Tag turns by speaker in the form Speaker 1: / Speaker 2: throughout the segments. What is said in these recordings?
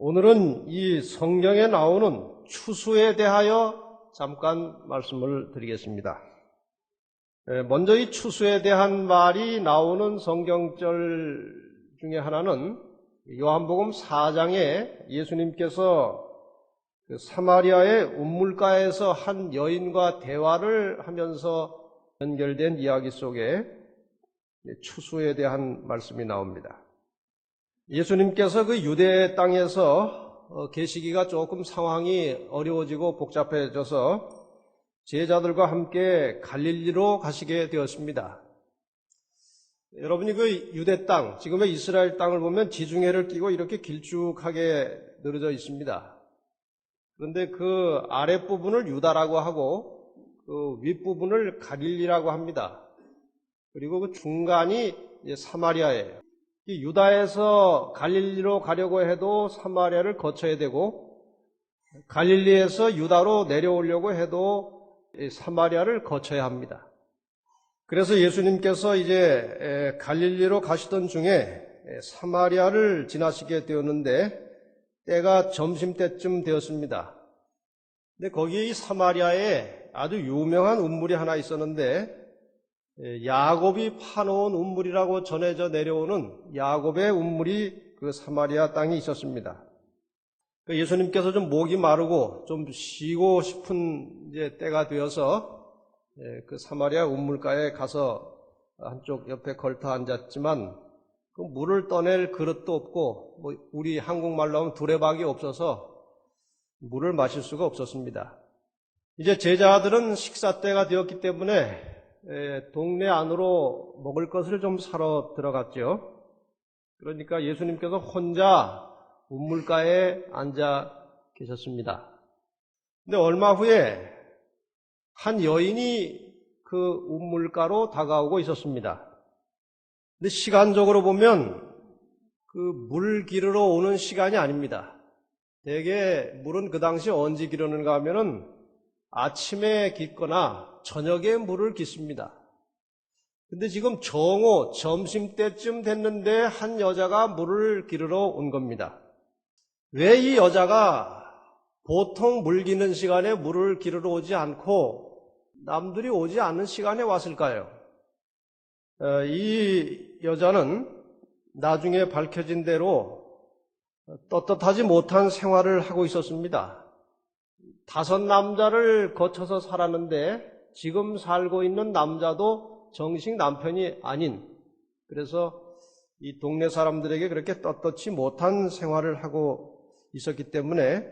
Speaker 1: 오늘은 이 성경에 나오는 추수에 대하여 잠깐 말씀을 드리겠습니다. 먼저 이 추수에 대한 말이 나오는 성경절 중에 하나는 요한복음 4장에 예수님께서 그 사마리아의 우물가에서 한 여인과 대화를 하면서 연결된 이야기 속에 추수에 대한 말씀이 나옵니다. 예수님께서 그 유대 땅에서 계시기가 조금 상황이 어려워지고 복잡해져서 제자들과 함께 갈릴리로 가시게 되었습니다. 여러분이 그 유대 땅, 지금의 이스라엘 땅을 보면 지중해를 끼고 이렇게 길쭉하게 늘어져 있습니다. 그런데 그 아랫부분을 유다라고 하고 그 윗부분을 갈릴리라고 합니다. 그리고 그 중간이 이제 사마리아예요. 이 유다에서 갈릴리로 가려고 해도 사마리아를 거쳐야 되고 갈릴리에서 유다로 내려오려고 해도 사마리아를 거쳐야 합니다. 그래서 예수님께서 이제 갈릴리로 가시던 중에 사마리아를 지나시게 되었는데 때가 점심때쯤 되었습니다. 근데 거기 이 사마리아에 아주 유명한 우물이 하나 있었는데 야곱이 파놓은 우물이라고 전해져 내려오는 야곱의 우물이 그 사마리아 땅에 있었습니다. 예수님께서 좀 목이 마르고 좀 쉬고 싶은 이제 때가 되어서 그 사마리아 우물가에 가서 한쪽 옆에 걸터 앉았지만 그 물을 떠낼 그릇도 없고 뭐 우리 한국말로 하면 두레박이 없어서 물을 마실 수가 없었습니다. 이제 제자들은 식사 때가 되었기 때문에 동네 안으로 먹을 것을 좀 사러 들어갔죠. 그러니까 예수님께서 혼자 우물가에 앉아 계셨습니다. 근데 얼마 후에 한 여인이 그 우물가로 다가오고 있었습니다. 근데 시간적으로 보면 그 물 기르러 오는 시간이 아닙니다. 대개 물은 그 당시 언제 기르는가 하면은 아침에 깃거나 저녁에 물을 깃습니다. 근데 지금 정오, 점심때쯤 됐는데 한 여자가 물을 기르러 온 겁니다. 왜 이 여자가 보통 물 기는 시간에 물을 기르러 오지 않고 남들이 오지 않는 시간에 왔을까요? 이 여자는 나중에 밝혀진 대로 떳떳하지 못한 생활을 하고 있었습니다. 5 남자를 거쳐서 살았는데 지금 살고 있는 남자도 정식 남편이 아닌, 그래서 이 동네 사람들에게 그렇게 떳떳지 못한 생활을 하고 있었기 때문에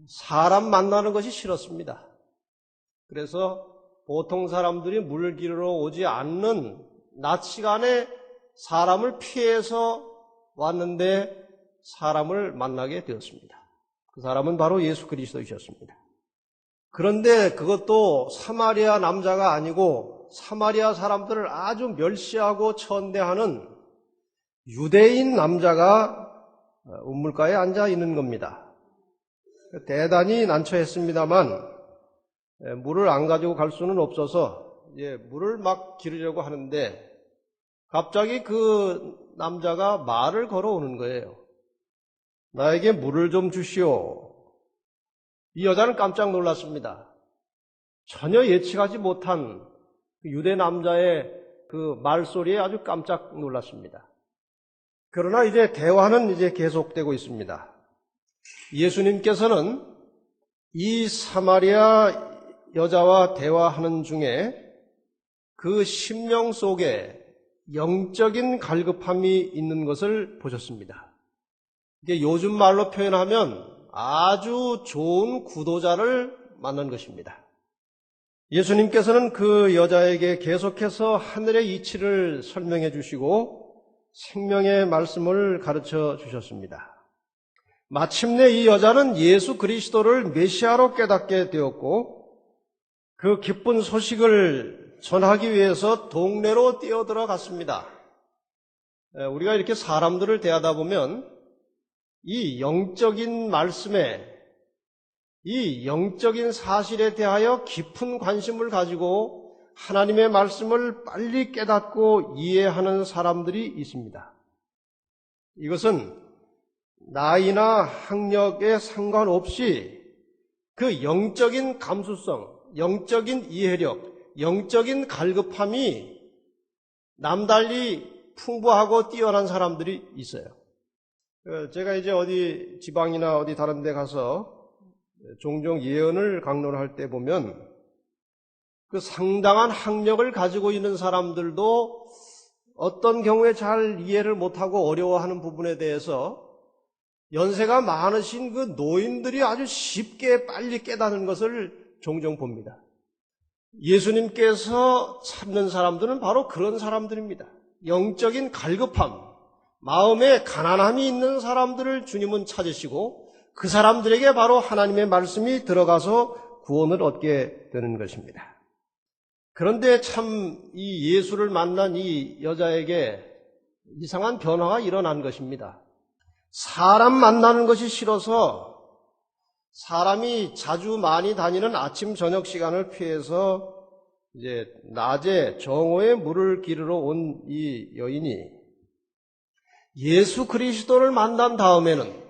Speaker 1: 사람 만나는 것이 싫었습니다. 그래서 보통 사람들이 물 기르러 오지 않는 낮 시간에 사람을 피해서 왔는데 사람을 만나게 되었습니다. 그 사람은 바로 예수 그리스도이셨습니다. 그런데 그것도 사마리아 남자가 아니고 사마리아 사람들을 아주 멸시하고 천대하는 유대인 남자가 우물가에 앉아 있는 겁니다. 대단히 난처했습니다만 물을 안 가지고 갈 수는 없어서 물을 막 기르려고 하는데 갑자기 그 남자가 말을 걸어오는 거예요. 나에게 물을 좀 주시오. 이 여자는 깜짝 놀랐습니다. 전혀 예측하지 못한 유대 남자의 그 말소리에 아주 깜짝 놀랐습니다. 그러나 이제 대화는 이제 계속되고 있습니다. 예수님께서는 이 사마리아 여자와 대화하는 중에 그 심령 속에 영적인 갈급함이 있는 것을 보셨습니다. 이게 요즘 말로 표현하면 아주 좋은 구도자를 만난 것입니다. 예수님께서는 그 여자에게 계속해서 하늘의 이치를 설명해 주시고 생명의 말씀을 가르쳐 주셨습니다. 마침내 이 여자는 예수 그리스도를 메시아로 깨닫게 되었고 그 기쁜 소식을 전하기 위해서 동네로 뛰어들어갔습니다. 우리가 이렇게 사람들을 대하다 보면 이 영적인 말씀에, 이 영적인 사실에 대하여 깊은 관심을 가지고 하나님의 말씀을 빨리 깨닫고 이해하는 사람들이 있습니다. 이것은 나이나 학력에 상관없이 그 영적인 감수성, 영적인 이해력, 영적인 갈급함이 남달리 풍부하고 뛰어난 사람들이 있어요. 제가 이제 어디 지방이나 어디 다른 데 가서 종종 예언을 강론할 때 보면 그 상당한 학력을 가지고 있는 사람들도 어떤 경우에 잘 이해를 못하고 어려워하는 부분에 대해서 연세가 많으신 그 노인들이 아주 쉽게 빨리 깨닫는 것을 종종 봅니다. 예수님께서 찾는 사람들은 바로 그런 사람들입니다. 영적인 갈급함, 마음에 가난함이 있는 사람들을 주님은 찾으시고 그 사람들에게 바로 하나님의 말씀이 들어가서 구원을 얻게 되는 것입니다. 그런데 참 이 예수를 만난 이 여자에게 이상한 변화가 일어난 것입니다. 사람 만나는 것이 싫어서 사람이 자주 많이 다니는 아침 저녁 시간을 피해서 이제 낮에 정오에 물을 기르러 온 이 여인이 예수 그리스도를 만난 다음에는,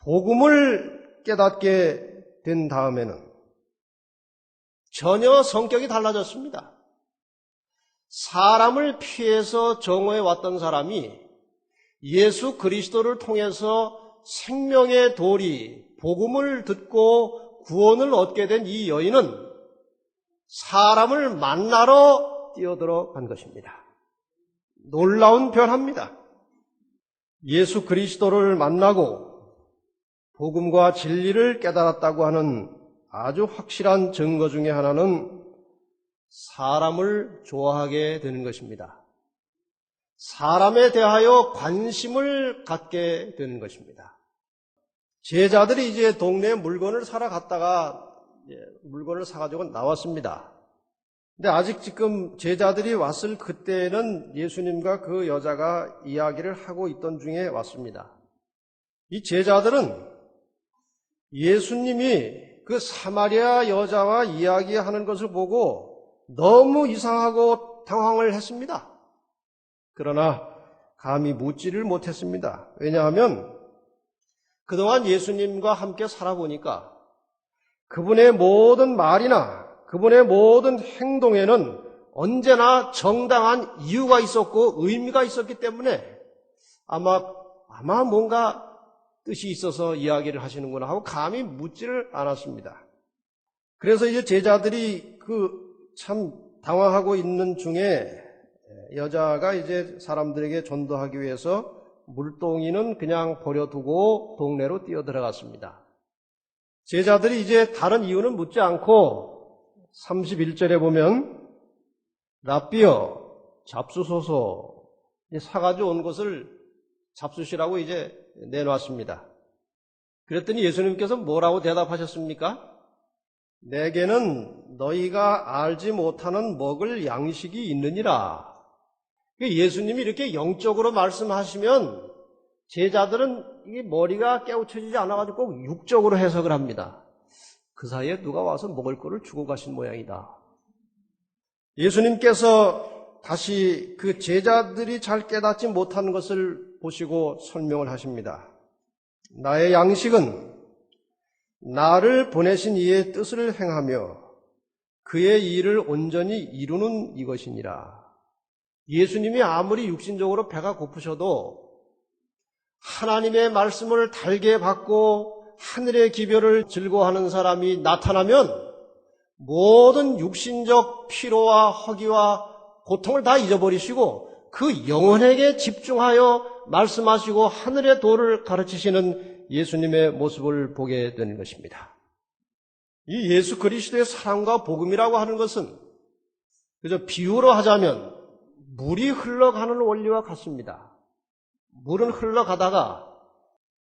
Speaker 1: 복음을 깨닫게 된 다음에는 전혀 성격이 달라졌습니다. 사람을 피해서 정오에 왔던 사람이 예수 그리스도를 통해서 생명의 도리, 복음을 듣고 구원을 얻게 된 이 여인은 사람을 만나러 뛰어들어간 것입니다. 놀라운 변화입니다. 예수 그리스도를 만나고 복음과 진리를 깨달았다고 하는 아주 확실한 증거 중에 하나는 사람을 좋아하게 되는 것입니다. 사람에 대하여 관심을 갖게 되는 것입니다. 제자들이 이제 동네에 물건을 사러 갔다가 물건을 사가지고 나왔습니다. 근데 아직 지금 제자들이 왔을 그때는 예수님과 그 여자가 이야기를 하고 있던 중에 왔습니다. 이 제자들은 예수님이 그 사마리아 여자와 이야기하는 것을 보고 너무 이상하고 당황을 했습니다. 그러나 감히 묻지를 못했습니다. 왜냐하면 그동안 예수님과 함께 살아보니까 그분의 모든 말이나 그분의 모든 행동에는 언제나 정당한 이유가 있었고 의미가 있었기 때문에 아마 뭔가 뜻이 있어서 이야기를 하시는구나 하고 감히 묻지를 않았습니다. 그래서 이제 제자들이 참 당황하고 있는 중에 여자가 이제 사람들에게 전도하기 위해서 물동이는 그냥 버려두고 동네로 뛰어들어갔습니다. 제자들이 이제 다른 이유는 묻지 않고 31절에 보면 랍비여 잡수소서, 사가지고 온 것을 잡수시라고 이제 내놨습니다. 그랬더니 예수님께서 뭐라고 대답하셨습니까? 내게는 너희가 알지 못하는 먹을 양식이 있느니라. 예수님이 이렇게 영적으로 말씀하시면 제자들은 이게 머리가 깨우쳐지지 않아가지고 꼭 육적으로 해석을 합니다. 그 사이에 누가 와서 먹을 거를 주고 가신 모양이다. 예수님께서 다시 그 제자들이 잘 깨닫지 못한 것을 보시고 설명을 하십니다. 나의 양식은 나를 보내신 이의 뜻을 행하며 그의 일을 온전히 이루는 이것이니라. 예수님이 아무리 육신적으로 배가 고프셔도 하나님의 말씀을 달게 받고 하늘의 기별을 즐거워하는 사람이 나타나면 모든 육신적 피로와 허기와 고통을 다 잊어버리시고 그 영혼에게 집중하여 말씀하시고 하늘의 도를 가르치시는 예수님의 모습을 보게 되는 것입니다. 이 예수 그리스도의 사랑과 복음이라고 하는 것은 그저 비유로 하자면 물이 흘러가는 원리와 같습니다. 물은 흘러가다가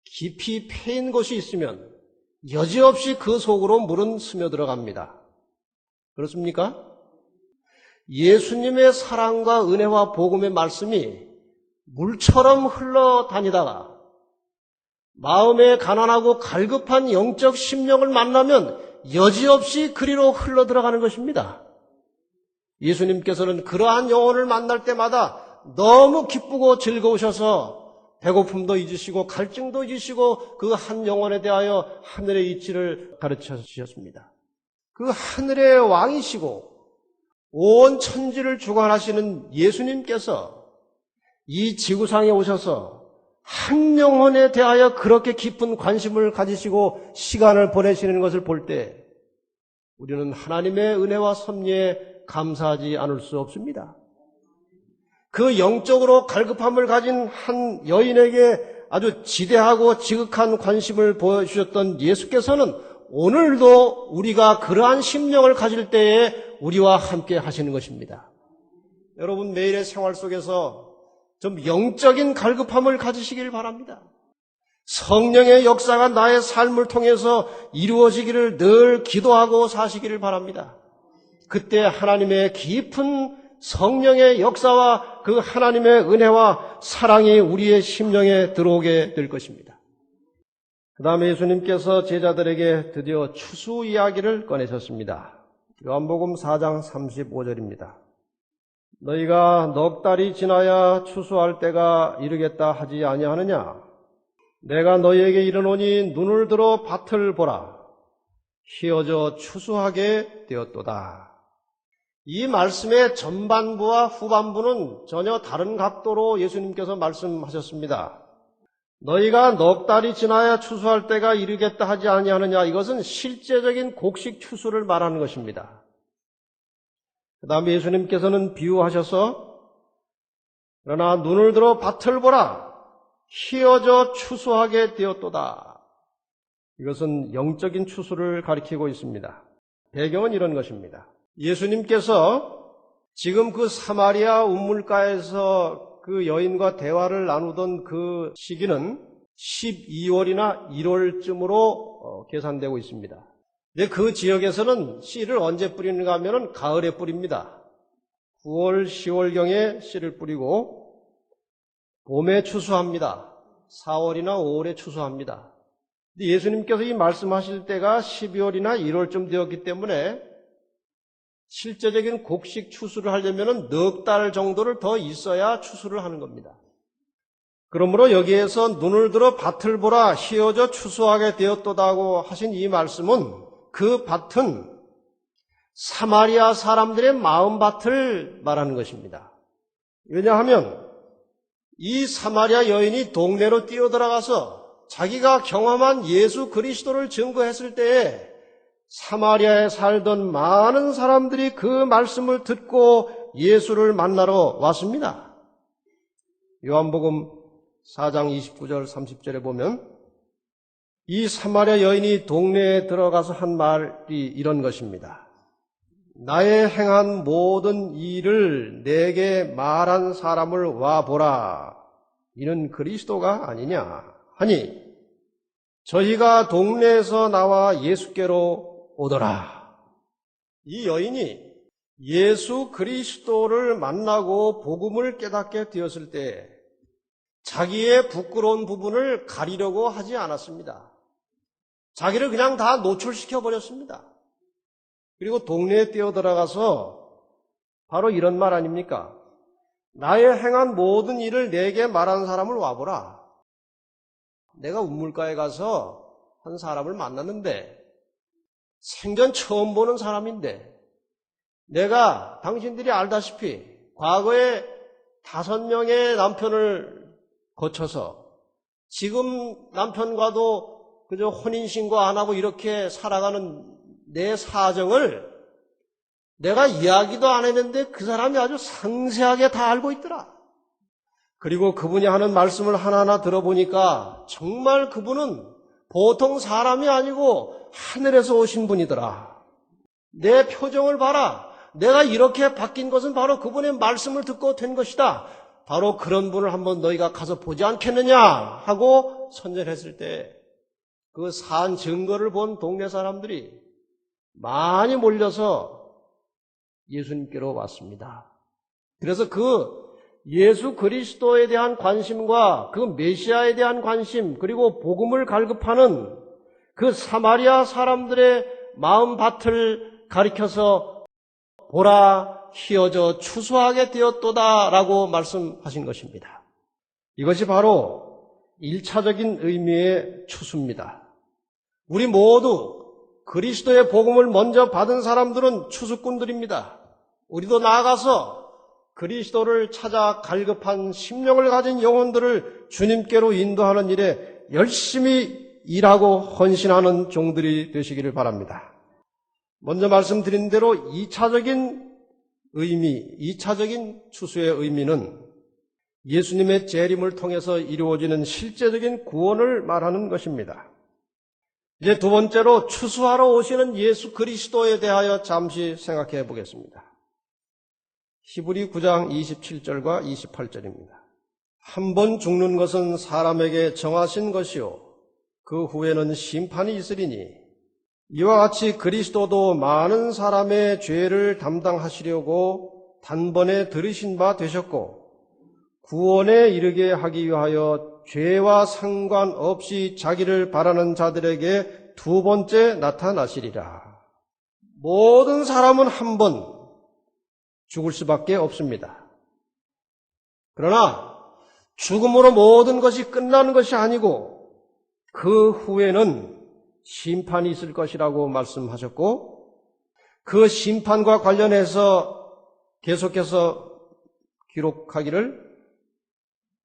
Speaker 1: 깊이 패인 곳이 있으면 여지없이 그 속으로 물은 스며들어갑니다. 그렇습니까? 예수님의 사랑과 은혜와 복음의 말씀이 물처럼 흘러다니다가 마음에 가난하고 갈급한 영적 심령을 만나면 여지없이 그리로 흘러들어가는 것입니다. 예수님께서는 그러한 영혼을 만날 때마다 너무 기쁘고 즐거우셔서 배고픔도 잊으시고 갈증도 잊으시고 그 한 영혼에 대하여 하늘의 이치를 가르쳐 주셨습니다. 그 하늘의 왕이시고 온 천지를 주관하시는 예수님께서 이 지구상에 오셔서 한 영혼에 대하여 그렇게 깊은 관심을 가지시고 시간을 보내시는 것을 볼 때 우리는 하나님의 은혜와 섭리에 감사하지 않을 수 없습니다. 그 영적으로 갈급함을 가진 한 여인에게 아주 지대하고 지극한 관심을 보여주셨던 예수께서는 오늘도 우리가 그러한 심령을 가질 때에 우리와 함께 하시는 것입니다. 여러분 매일의 생활 속에서 좀 영적인 갈급함을 가지시길 바랍니다. 성령의 역사가 나의 삶을 통해서 이루어지기를 늘 기도하고 사시기를 바랍니다. 그때 하나님의 깊은 성령의 역사와 그 하나님의 은혜와 사랑이 우리의 심령에 들어오게 될 것입니다. 그 다음에 예수님께서 제자들에게 드디어 추수 이야기를 꺼내셨습니다. 요한복음 4장 35절입니다. 너희가 넉 달이 지나야 추수할 때가 이르겠다 하지 아니하느냐? 내가 너희에게 이르노니 눈을 들어 밭을 보라. 휘어져 추수하게 되었도다. 이 말씀의 전반부와 후반부는 전혀 다른 각도로 예수님께서 말씀하셨습니다. 너희가 넉 달이 지나야 추수할 때가 이르겠다 하지 아니하느냐. 이것은 실제적인 곡식 추수를 말하는 것입니다. 그 다음에 예수님께서는 비유하셔서 그러나 눈을 들어 밭을 보라. 휘어져 추수하게 되었도다. 이것은 영적인 추수를 가리키고 있습니다. 배경은 이런 것입니다. 예수님께서 지금 그 사마리아 우물가에서 그 여인과 대화를 나누던 그 시기는 12월이나 1월쯤으로 계산되고 있습니다. 근데 그 지역에서는 씨를 언제 뿌리는가 하면 가을에 뿌립니다. 9월, 10월경에 씨를 뿌리고 봄에 추수합니다. 4월이나 5월에 추수합니다. 근데 예수님께서 이 말씀하실 때가 12월이나 1월쯤 되었기 때문에 실제적인 곡식 추수를 하려면 넉 달 정도를 더 있어야 추수를 하는 겁니다. 그러므로 여기에서 눈을 들어 밭을 보라 휘어져 추수하게 되었도다고 하신 이 말씀은 그 밭은 사마리아 사람들의 마음밭을 말하는 것입니다. 왜냐하면 이 사마리아 여인이 동네로 뛰어들어가서 자기가 경험한 예수 그리스도를 증거했을 때에 사마리아에 살던 많은 사람들이 그 말씀을 듣고 예수를 만나러 왔습니다. 요한복음 4장 29절 30절에 보면 이 사마리아 여인이 동네에 들어가서 한 말이 이런 것입니다. 나의 행한 모든 일을 내게 말한 사람을 와보라. 이는 그리스도가 아니냐 하니 저희가 동네에서 나와 예수께로 오더라. 이 여인이 예수 그리스도를 만나고 복음을 깨닫게 되었을 때 자기의 부끄러운 부분을 가리려고 하지 않았습니다. 자기를 그냥 다 노출시켜 버렸습니다. 그리고 동네에 뛰어들어가서 바로 이런 말 아닙니까? 나의 행한 모든 일을 내게 말하는 사람을 와보라. 내가 우물가에 가서 한 사람을 만났는데 생전 처음 보는 사람인데 내가 당신들이 알다시피 과거에 5명의 남편을 거쳐서 지금 남편과도 그저 혼인신고 안 하고 이렇게 살아가는 내 사정을 내가 이야기도 안 했는데 그 사람이 아주 상세하게 다 알고 있더라. 그리고 그분이 하는 말씀을 하나하나 들어보니까 정말 그분은 보통 사람이 아니고 하늘에서 오신 분이더라. 내 표정을 봐라. 내가 이렇게 바뀐 것은 바로 그분의 말씀을 듣고 된 것이다. 바로 그런 분을 한번 너희가 가서 보지 않겠느냐 하고 선전했을 때 그 산 증거를 본 동네 사람들이 많이 몰려서 예수님께로 왔습니다. 그래서 그 예수 그리스도에 대한 관심과 그 메시아에 대한 관심 그리고 복음을 갈급하는 그 사마리아 사람들의 마음밭을 가리켜서 보라 휘어져 추수하게 되었도다라고 말씀하신 것입니다. 이것이 바로 일차적인 의미의 추수입니다. 우리 모두 그리스도의 복음을 먼저 받은 사람들은 추수꾼들입니다. 우리도 나아가서 그리스도를 찾아 갈급한 심령을 가진 영혼들을 주님께로 인도하는 일에 열심히 일하고 헌신하는 종들이 되시기를 바랍니다. 먼저 말씀드린 대로 2차적인 추수의 의미는 예수님의 재림을 통해서 이루어지는 실제적인 구원을 말하는 것입니다. 이제 두 번째로 추수하러 오시는 예수 그리스도에 대하여 잠시 생각해 보겠습니다. 히브리 9장 27절과 28절입니다. 한 번 죽는 것은 사람에게 정하신 것이요 그 후에는 심판이 있으리니 이와 같이 그리스도도 많은 사람의 죄를 담당하시려고 단번에 들으신 바 되셨고 구원에 이르게 하기 위하여 죄와 상관없이 자기를 바라는 자들에게 두 번째 나타나시리라. 모든 사람은 한 번 죽을 수밖에 없습니다. 그러나 죽음으로 모든 것이 끝나는 것이 아니고 그 후에는 심판이 있을 것이라고 말씀하셨고 그 심판과 관련해서 계속해서 기록하기를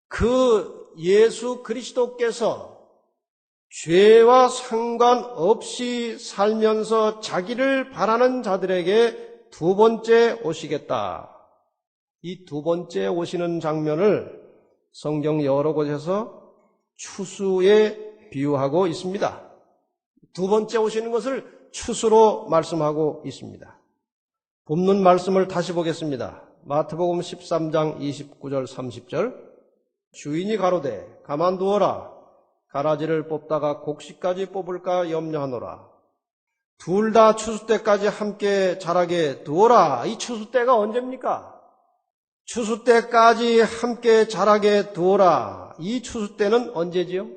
Speaker 1: 그 예수 그리스도께서 죄와 상관없이 살면서 자기를 바라는 자들에게 두 번째 오시겠다. 이 두 번째 오시는 장면을 성경 여러 곳에서 추수에 비유하고 있습니다. 두 번째 오시는 것을 추수로 말씀하고 있습니다. 본문 말씀을 다시 보겠습니다. 마태복음 13장 29절 30절 주인이 가로되 가만두어라 가라지를 뽑다가 곡식까지 뽑을까 염려하노라. 둘 다 추수 때까지 함께 자라게 두어라. 이 추수 때가 언제입니까? 추수 때까지 함께 자라게 두어라. 이 추수 때는 언제지요?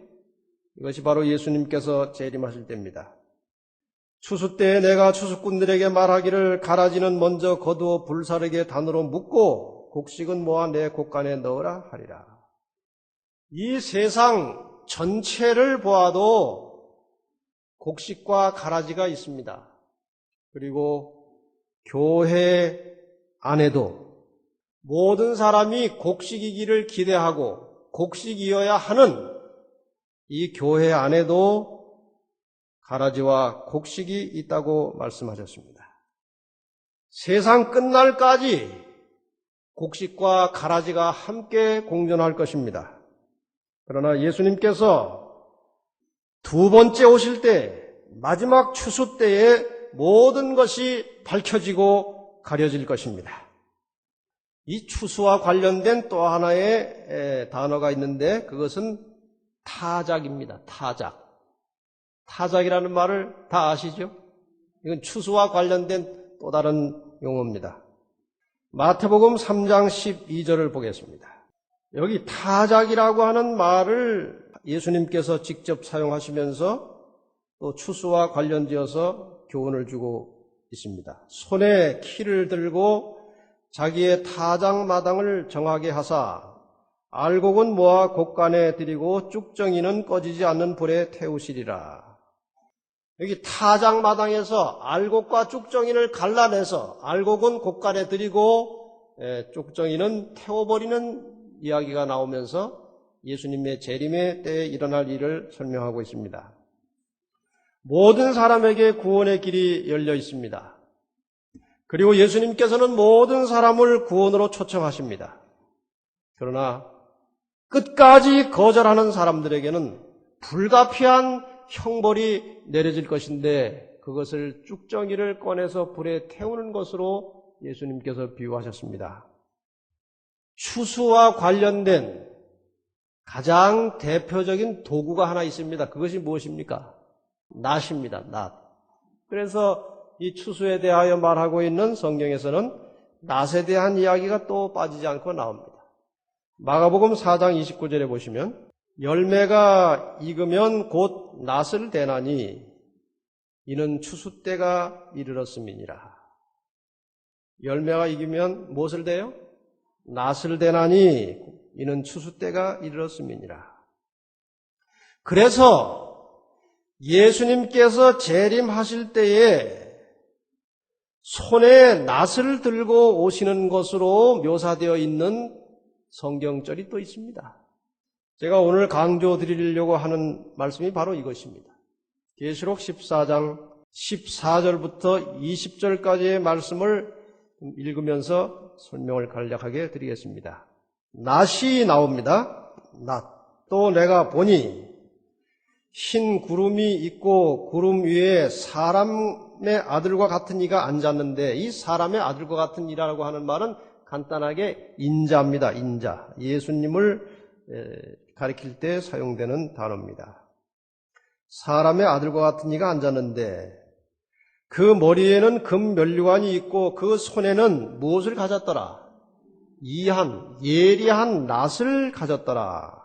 Speaker 1: 이것이 바로 예수님께서 재림하실 때입니다. 추수 때에 내가 추수꾼들에게 말하기를 가라지는 먼저 거두어 불사르게 단으로 묶고 곡식은 모아 내 곡간에 넣으라 하리라. 이 세상 전체를 보아도 곡식과 가라지가 있습니다. 그리고 교회 안에도 모든 사람이 곡식이기를 기대하고 곡식이어야 하는 이 교회 안에도 가라지와 곡식이 있다고 말씀하셨습니다. 세상 끝날까지 곡식과 가라지가 함께 공존할 것입니다. 그러나 예수님께서 두 번째 오실 때 마지막 추수 때에 모든 것이 밝혀지고 가려질 것입니다. 이 추수와 관련된 또 하나의 단어가 있는데 그것은 타작입니다. 타작. 타작이라는 말을 다 아시죠? 이건 추수와 관련된 또 다른 용어입니다. 마태복음 3장 12절을 보겠습니다. 여기 타작이라고 하는 말을 예수님께서 직접 사용하시면서 또 추수와 관련지어서 교훈을 주고 있습니다. 손에 키를 들고 자기의 타작마당을 정하게 하사 알곡은 모아 곡간에 들이고 쭉정이는 꺼지지 않는 불에 태우시리라. 여기 타작마당에서 알곡과 쭉정이를 갈라내서 알곡은 곡간에 들이고 쭉정이는 태워버리는 이야기가 나오면서 예수님의 재림의 때에 일어날 일을 설명하고 있습니다. 모든 사람에게 구원의 길이 열려 있습니다. 그리고 예수님께서는 모든 사람을 구원으로 초청하십니다. 그러나 끝까지 거절하는 사람들에게는 불가피한 형벌이 내려질 것인데 그것을 쭉정이를 꺼내서 불에 태우는 것으로 예수님께서 비유하셨습니다. 추수와 관련된 가장 대표적인 도구가 하나 있습니다. 그것이 무엇입니까? 낫입니다. 낫. 그래서 이 추수에 대하여 말하고 있는 성경에서는 낫에 대한 이야기가 또 빠지지 않고 나옵니다. 마가복음 4장 29절에 보시면 열매가 익으면 곧 낫을 대나니 이는 추수 때가 이르렀음이니라. 열매가 익으면 무엇을 대요? 낫을 대나니 이는 추수 때가 이르렀음이니라. 그래서 예수님께서 재림하실 때에 손에 낫을 들고 오시는 것으로 묘사되어 있는 성경절이 또 있습니다. 제가 오늘 강조드리려고 하는 말씀이 바로 이것입니다. 계시록 14장 14절부터 20절까지의 말씀을 읽으면서 설명을 간략하게 드리겠습니다. 낫이 나옵니다. 낫. 또 내가 보니 흰 구름이 있고 구름 위에 사람의 아들과 같은 이가 앉았는데, 이 사람의 아들과 같은 이라고 하는 말은 간단하게 인자입니다. 인자. 예수님을 가리킬 때 사용되는 단어입니다. 사람의 아들과 같은 이가 앉았는데 그 머리에는 금 면류관이 있고 그 손에는 무엇을 가졌더라? 예리한 낫을 가졌더라.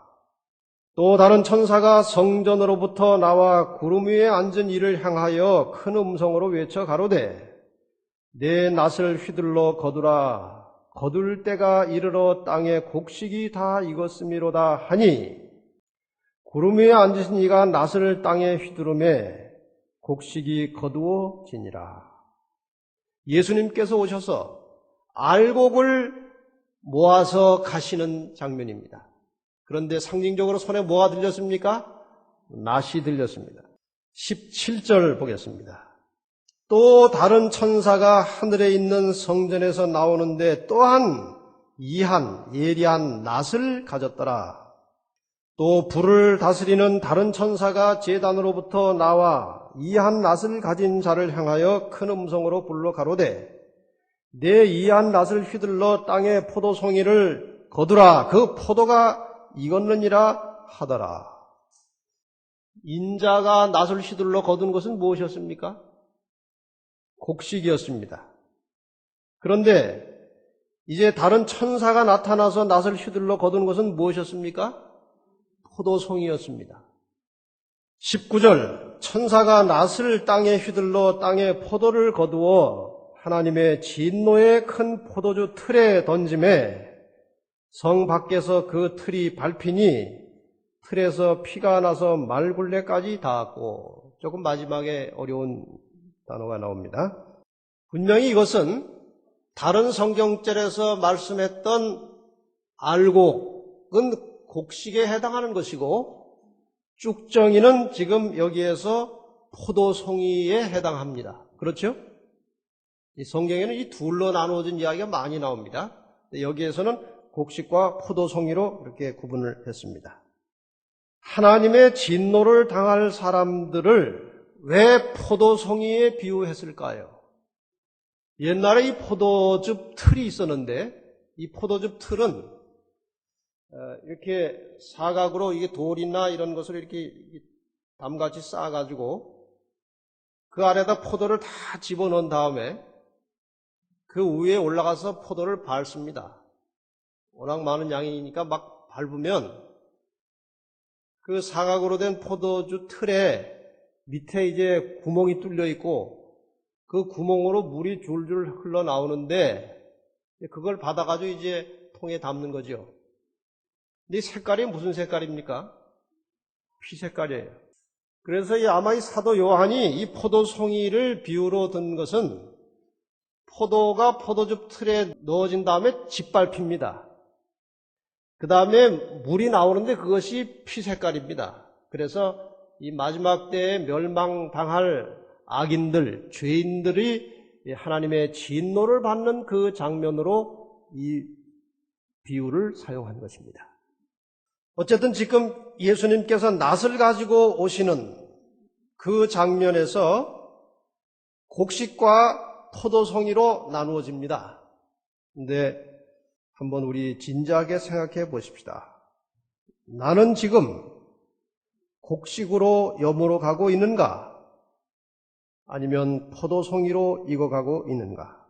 Speaker 1: 또 다른 천사가 성전으로부터 나와 구름 위에 앉은 이를 향하여 큰 음성으로 외쳐 가로되 내 낫을 휘둘러 거두라. 거둘 때가 이르러 땅에 곡식이 다 익었음이로다 하니 구름 위에 앉으신 이가 낫을 땅에 휘두르매 곡식이 거두어지니라. 예수님께서 오셔서 알곡을 모아서 가시는 장면입니다. 그런데 상징적으로 손에 뭐가 들렸습니까? 낫이 들렸습니다. 17절 보겠습니다. 또 다른 천사가 하늘에 있는 성전에서 나오는데 또한 예리한 낫을 가졌더라. 또 불을 다스리는 다른 천사가 제단으로부터 나와 이한 낫을 가진 자를 향하여 큰 음성으로 불러 가로되 내 이한 낫을 휘둘러 땅에 포도송이를 거두라. 그 포도가 익었느니라 하더라. 인자가 낫을 휘둘러 거둔 것은 무엇이었습니까? 곡식이었습니다. 그런데 이제 다른 천사가 나타나서 낫을 휘둘러 거둔 것은 무엇이었습니까? 포도송이였습니다. 19절 천사가 낫을 땅에 휘둘러 땅에 포도를 거두어 하나님의 진노의 큰 포도주 틀에 던짐에 성 밖에서 그 틀이 밟히니 틀에서 피가 나서 말굴레까지 닿았고, 조금 마지막에 어려운 단어가 나옵니다. 분명히 이것은 다른 성경절에서 말씀했던 알곡은 곡식에 해당하는 것이고 쭉정이는 지금 여기에서 포도송이에 해당합니다. 그렇죠? 이 성경에는 이 둘로 나누어진 이야기가 많이 나옵니다. 여기에서는 곡식과 포도송이로 이렇게 구분을 했습니다. 하나님의 진노를 당할 사람들을 왜 포도송이에 비유했을까요? 옛날에 이 포도즙 틀이 있었는데 이 포도즙 틀은 이렇게 사각으로 이게 돌이나 이런 것을 이렇게 담같이 쌓아가지고 그 안에다 포도를 다 집어넣은 다음에 그 위에 올라가서 포도를 밟습니다. 워낙 많은 양이니까 막 밟으면 그 사각으로 된 포도주 틀에 밑에 이제 구멍이 뚫려 있고 그 구멍으로 물이 줄줄 흘러나오는데 그걸 받아가지고 이제 통에 담는 거죠. 근데 이 색깔이 무슨 색깔입니까? 피 색깔이에요. 그래서 아마 이 사도 요한이 이 포도송이를 비유로 든 것은 포도가 포도즙 틀에 넣어진 다음에 짓밟힙니다. 그 다음에 물이 나오는데 그것이 피 색깔입니다. 그래서 이 마지막 때에 멸망당할 악인들, 죄인들이 하나님의 진노를 받는 그 장면으로 이 비유를 사용한 것입니다. 어쨌든 지금 예수님께서 낫을 가지고 오시는 그 장면에서 곡식과 포도송이로 나누어집니다. 근데 한번 우리 진지하게 생각해 보십시다. 나는 지금 곡식으로 염으로 가고 있는가? 아니면 포도송이로 익어가고 있는가?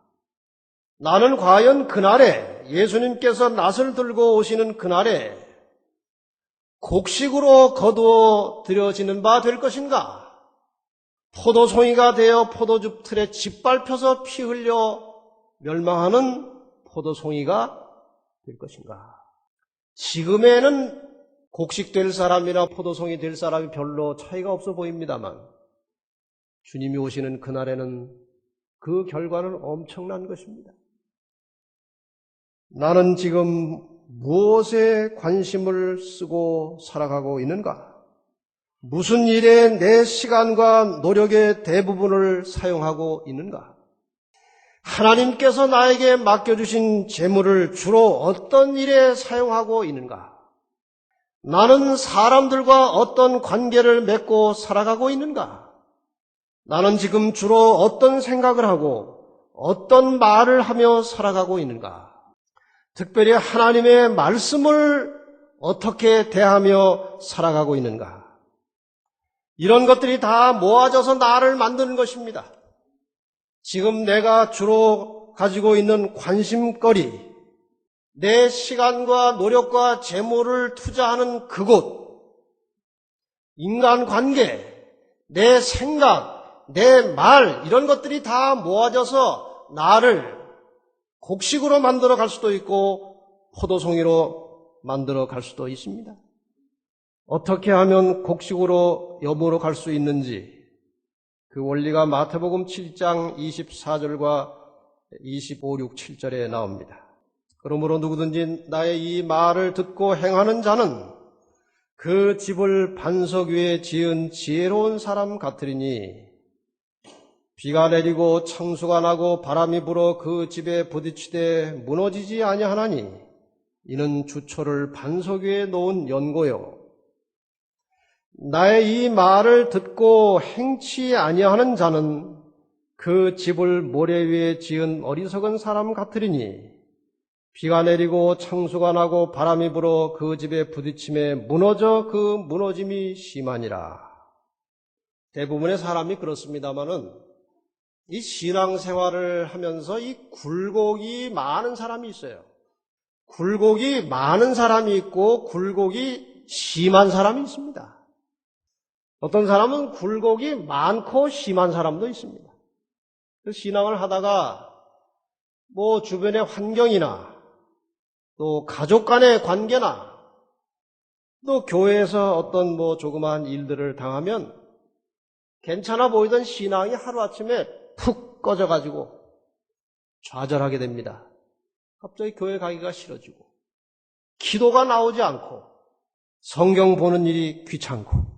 Speaker 1: 나는 과연 그날에 예수님께서 낫을 들고 오시는 그날에 곡식으로 거두어 들여지는 바 될 것인가? 포도송이가 되어 포도즙 틀에 짓밟혀서 피 흘려 멸망하는 포도송이가 될 것인가? 지금에는 곡식될 사람이나 포도송이 될 사람이 별로 차이가 없어 보입니다만 주님이 오시는 그날에는 그 결과는 엄청난 것입니다. 나는 지금 무엇에 관심을 쓰고 살아가고 있는가? 무슨 일에 내 시간과 노력의 대부분을 사용하고 있는가? 하나님께서 나에게 맡겨주신 재물을 주로 어떤 일에 사용하고 있는가? 나는 사람들과 어떤 관계를 맺고 살아가고 있는가? 나는 지금 주로 어떤 생각을 하고 어떤 말을 하며 살아가고 있는가? 특별히 하나님의 말씀을 어떻게 대하며 살아가고 있는가? 이런 것들이 다 모아져서 나를 만드는 것입니다. 지금 내가 주로 가지고 있는 관심거리, 내 시간과 노력과 재물을 투자하는 그곳, 인간관계, 내 생각, 내 말, 이런 것들이 다 모아져서 나를 곡식으로 만들어 갈 수도 있고 포도송이로 만들어 갈 수도 있습니다. 어떻게 하면 곡식으로 염으로 갈 수 있는지 그 원리가 마태복음 7장 24절과 25, 6, 7절에 나옵니다. 그러므로 누구든지 나의 이 말을 듣고 행하는 자는 그 집을 반석 위에 지은 지혜로운 사람 같으리니 비가 내리고 창수가 나고 바람이 불어 그 집에 부딪히되 무너지지 아니하나니 이는 주초를 반석 위에 놓은 연고요. 나의 이 말을 듣고 행치 아니하는 자는 그 집을 모래 위에 지은 어리석은 사람 같으리니 비가 내리고 창수가 나고 바람이 불어 그 집에 부딪힘에 무너져 그 무너짐이 심하니라. 대부분의 사람이 그렇습니다마는 이 신앙생활을 하면서 이 굴곡이 많은 사람이 있어요. 굴곡이 많은 사람이 있고 굴곡이 심한 사람이 있습니다. 어떤 사람은 굴곡이 많고 심한 사람도 있습니다. 신앙을 하다가 주변의 환경이나 또 가족 간의 관계나 또 교회에서 어떤 조그마한 일들을 당하면 괜찮아 보이던 신앙이 하루아침에 푹 꺼져가지고 좌절하게 됩니다. 갑자기 교회 가기가 싫어지고 기도가 나오지 않고 성경 보는 일이 귀찮고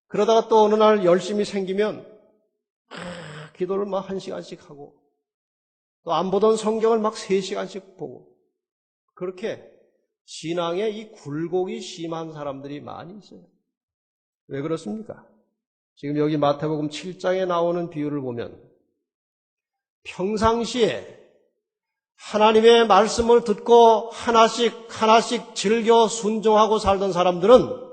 Speaker 1: 그러다가 또 어느 날 열심히 생기면 기도를 막 1시간씩 하고 또 안 보던 성경을 막 3시간씩 보고 그렇게 신앙에 이 굴곡이 심한 사람들이 많이 있어요. 왜 그렇습니까? 지금 여기 마태복음 7장에 나오는 비유를 보면 평상시에 하나님의 말씀을 듣고 하나씩 즐겨 순종하고 살던 사람들은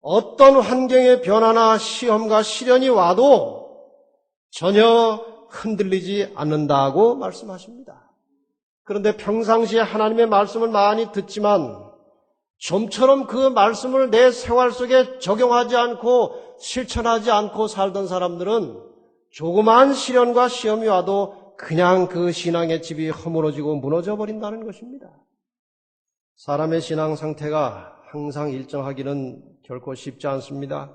Speaker 1: 어떤 환경의 변화나 시험과 시련이 와도 전혀 흔들리지 않는다고 말씀하십니다. 그런데 평상시에 하나님의 말씀을 많이 듣지만 좀처럼 그 말씀을 내 생활 속에 적용하지 않고 실천하지 않고 살던 사람들은 조그마한 시련과 시험이 와도 그냥 그 신앙의 집이 허물어지고 무너져 버린다는 것입니다. 사람의 신앙 상태가 항상 일정하기는 결코 쉽지 않습니다.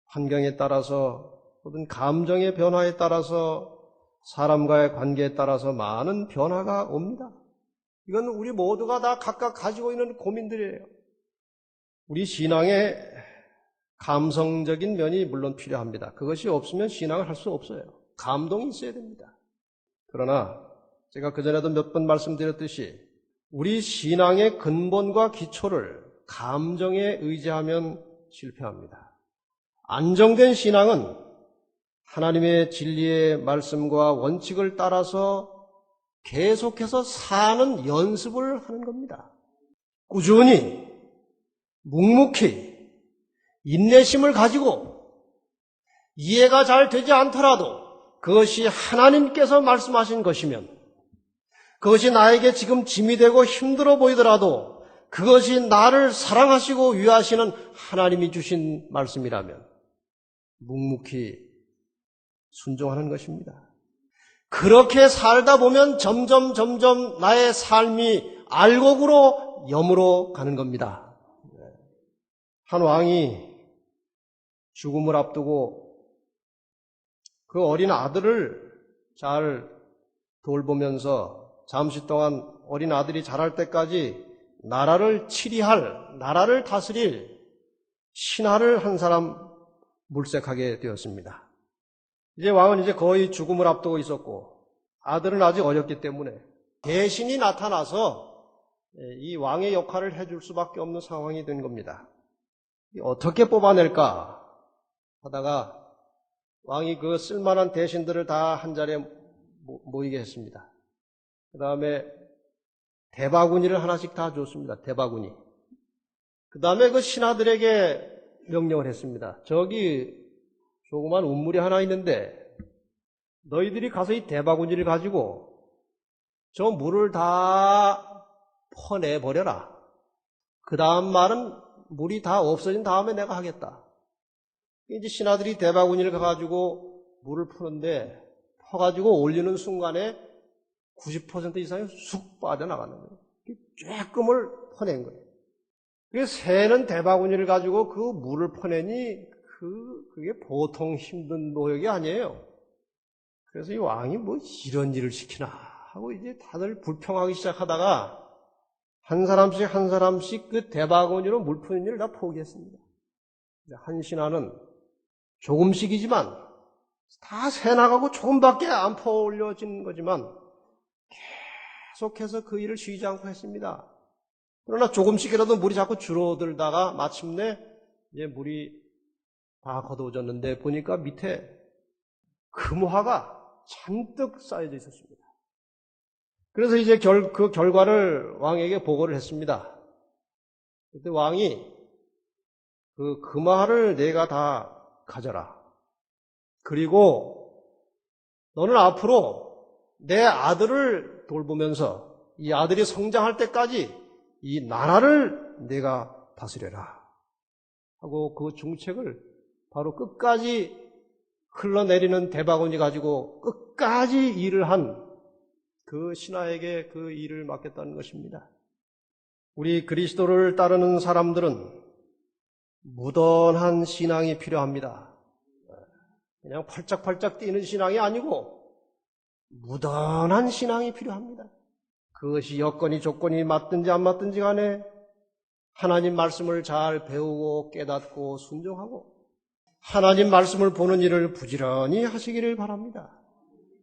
Speaker 1: 환경에 따라서 모든 감정의 변화에 따라서 사람과의 관계에 따라서 많은 변화가 옵니다. 이건 우리 모두가 다 각각 가지고 있는 고민들이에요. 우리 신앙에 감성적인 면이 물론 필요합니다. 그것이 없으면 신앙을 할 수 없어요. 감동이 있어야 됩니다. 그러나 제가 그전에도 몇 번 말씀드렸듯이 우리 신앙의 근본과 기초를 감정에 의지하면 실패합니다. 안정된 신앙은 하나님의 진리의 말씀과 원칙을 따라서 계속해서 사는 연습을 하는 겁니다. 꾸준히, 묵묵히, 인내심을 가지고 이해가 잘 되지 않더라도 그것이 하나님께서 말씀하신 것이면 그것이 나에게 지금 짐이 되고 힘들어 보이더라도 그것이 나를 사랑하시고 위하시는 하나님이 주신 말씀이라면 묵묵히 순종하는 것입니다. 그렇게 살다 보면 점점 나의 삶이 알곡으로 염으로 가는 겁니다. 한 왕이 죽음을 앞두고 그 어린 아들을 잘 돌보면서 잠시 동안 어린 아들이 자랄 때까지 나라를 치리할, 나라를 다스릴 신하를 한 사람 물색하게 되었습니다. 이제 왕은 이제 거의 죽음을 앞두고 있었고 아들은 아직 어렸기 때문에 대신이 나타나서 이 왕의 역할을 해줄 수밖에 없는 상황이 된 겁니다. 어떻게 뽑아낼까 하다가 왕이 그 쓸만한 대신들을 다 한 자리에 모이게 했습니다. 그 다음에 대바구니를 하나씩 다 줬습니다. 대바구니. 그 다음에 그 신하들에게 명령을 했습니다. 저기 조그만 운물이 하나 있는데 너희들이 가서 이 대바구니를 가지고 저 물을 다 퍼내버려라. 그 다음 말은 물이 다 없어진 다음에 내가 하겠다. 이제 신하들이 대바구니를 가가지고 물을 푸는데 퍼가지고 올리는 순간에 90% 이상이 쑥 빠져나가는 거예요. 쬐끔을 퍼낸 거예요. 그래서 새는 대바구니를 가지고 그 물을 퍼내니 그게 보통 힘든 노역이 아니에요. 그래서 이 왕이 뭐 이런 일을 시키나 하고 이제 다들 불평하기 시작하다가 한 사람씩 그 대바구니로 물 푸는 일을 다 포기했습니다. 한 신하는 조금씩이지만 다 새 나가고 조금밖에 안 퍼올려진 거지만 계속해서 그 일을 쉬지 않고 했습니다. 그러나 조금씩이라도 물이 자꾸 줄어들다가 마침내 이제 물이 다 걷어졌는데 보니까 밑에 금화가 잔뜩 쌓여져 있었습니다. 그래서 이제 그 결과를 왕에게 보고를 했습니다. 그때 왕이 그 금화를 내가 다 가져라. 그리고 너는 앞으로 내 아들을 돌보면서 이 아들이 성장할 때까지 이 나라를 내가 다스려라. 하고 그 중책을 바로 끝까지 흘러내리는 대바구니 가지고 끝까지 일을 한 그 신하에게 그 일을 맡겼다는 것입니다. 우리 그리스도를 따르는 사람들은 무던한 신앙이 필요합니다. 그냥 펄짝펄짝 뛰는 신앙이 아니고 무던한 신앙이 필요합니다. 그것이 여건이 조건이 맞든지 안 맞든지 간에 하나님 말씀을 잘 배우고 깨닫고 순종하고 하나님 말씀을 보는 일을 부지런히 하시기를 바랍니다.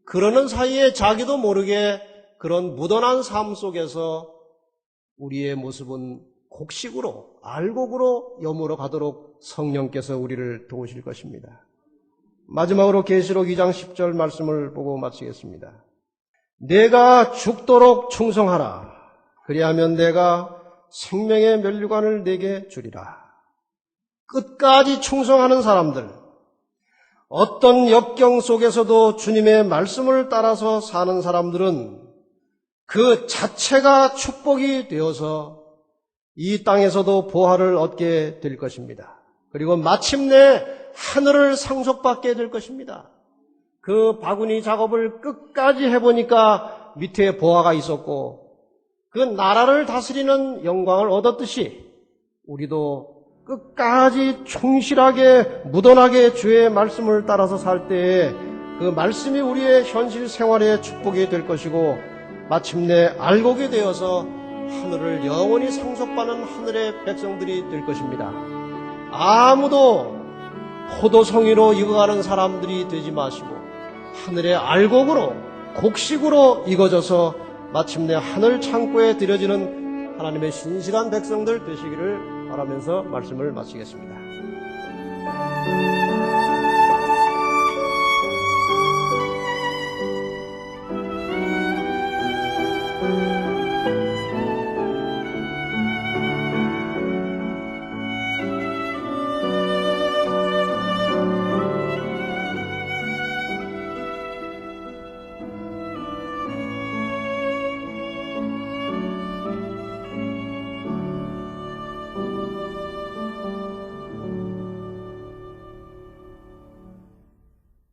Speaker 1: 그러는 사이에 자기도 모르게 그런 무던한 삶 속에서 우리의 모습은 곡식으로 알곡으로 여물어 가도록 성령께서 우리를 도우실 것입니다. 마지막으로 계시록 2장 10절 말씀을 보고 마치겠습니다. 내가 죽도록 충성하라. 그리하면 내가 생명의 면류관을 내게 주리라. 끝까지 충성하는 사람들, 어떤 역경 속에서도 주님의 말씀을 따라서 사는 사람들은 그 자체가 축복이 되어서 이 땅에서도 보화를 얻게 될 것입니다. 그리고 마침내 하늘을 상속받게 될 것입니다. 그 바구니 작업을 끝까지 해보니까 밑에 보화가 있었고 그 나라를 다스리는 영광을 얻었듯이 우리도 끝까지 충실하게 무던하게 주의 말씀을 따라서 살 때에 그 말씀이 우리의 현실 생활의 축복이 될 것이고 마침내 알곡이 되어서 하늘을 영원히 상속받는 하늘의 백성들이 될 것입니다. 아무도 포도송이로 익어가는 사람들이 되지 마시고 하늘의 알곡으로 곡식으로 익어져서 마침내 하늘 창고에 들여지는 하나님의 신실한 백성들 되시기를 바라면서 말씀을 마치겠습니다.